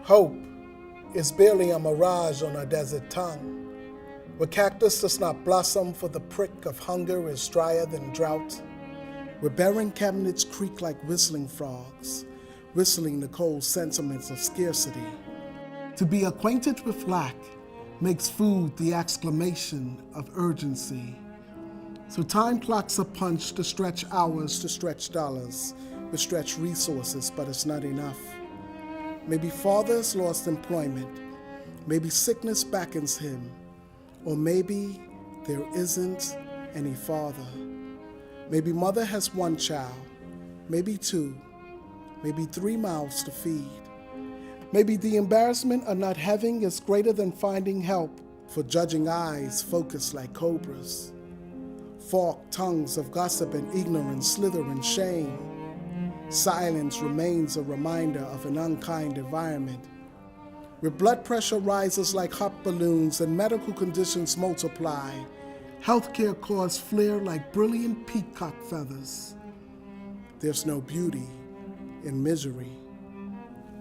Hope is barely a mirage on a desert tongue, where cactus does not blossom for the prick of hunger is drier than drought, where barren cabinets creak like whistling frogs, whistling the cold sentiments of scarcity. To be acquainted with lack makes food the exclamation of urgency. So time clocks are punched to stretch hours, to stretch dollars, to stretch resources, but it's not enough. Maybe father has lost employment, maybe sickness beckons him, or maybe there isn't any father. Maybe mother has one child, maybe two, maybe 3 mouths to feed. Maybe the embarrassment of not having is greater than finding help, for judging eyes focus like cobras. Forked tongues of gossip and ignorance slither in shame. Silence remains a reminder of an unkind environment, where blood pressure rises like hot balloons and medical conditions multiply. Healthcare costs flare like brilliant peacock feathers. There's no beauty in misery,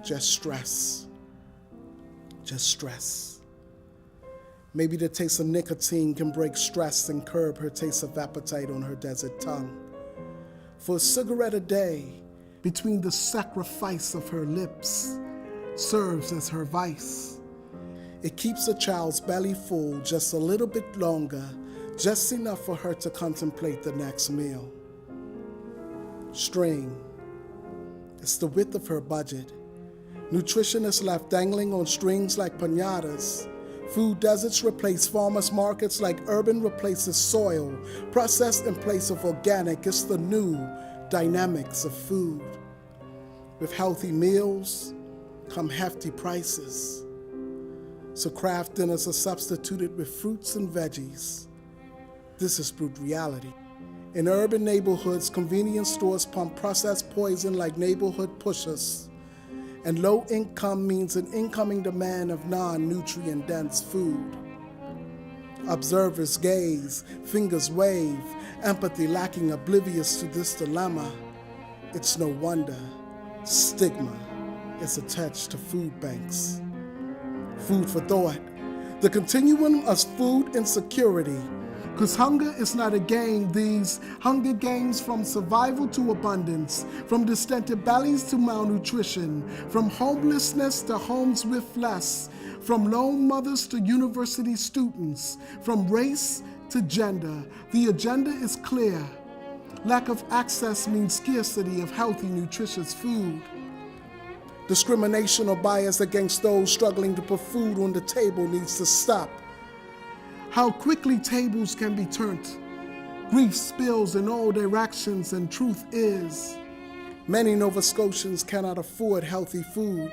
just stress. Just stress. Maybe the taste of nicotine can break stress and curb her taste of appetite on her desert tongue. For a cigarette a day, between the sacrifice of her lips, serves as her vice. It keeps a child's belly full just a little bit longer, just enough for her to contemplate the next meal. String. It's the width of her budget. Nutrition is left dangling on strings like piñatas. Food deserts replace farmers' markets like urban replaces soil. Processed in place of organic, it's the new dynamics of food. With healthy meals come hefty prices. So craft dinners are substituted with fruits and veggies. This is brute reality. In urban neighborhoods, convenience stores pump processed poison like neighborhood pushers. And low income means an incoming demand of non-nutrient dense food. Observers gaze, fingers wave, empathy lacking, oblivious to this dilemma. It's no wonder stigma is attached to food banks. Food for thought. The continuum of food insecurity. Because hunger is not a game. These hunger games from survival to abundance, from distended bellies to malnutrition, from homelessness to homes with less, from lone mothers to university students, from race to gender. The agenda is clear. Lack of access means scarcity of healthy, nutritious food. Discrimination or bias against those struggling to put food on the table needs to stop. How quickly tables can be turned. Grief spills in all directions, and truth is, many Nova Scotians cannot afford healthy food.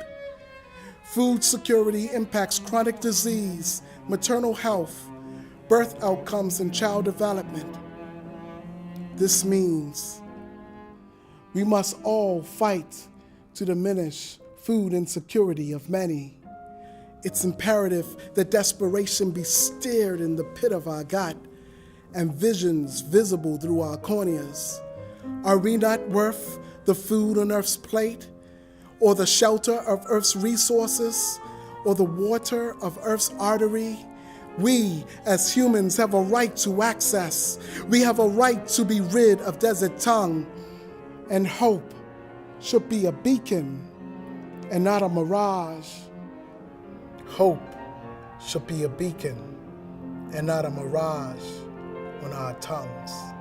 Food security impacts chronic disease, maternal health, birth outcomes, and child development. This means we must all fight to diminish food insecurity of many. It's imperative that desperation be steered in the pit of our gut and visions visible through our corneas. Are we not worth the food on Earth's plate, or the shelter of Earth's resources, or the water of Earth's artery? We, as humans, have a right to access. We have a right to be rid of desert tongue. And hope should be a beacon and not a mirage. Hope should be a beacon and not a mirage on our tongues.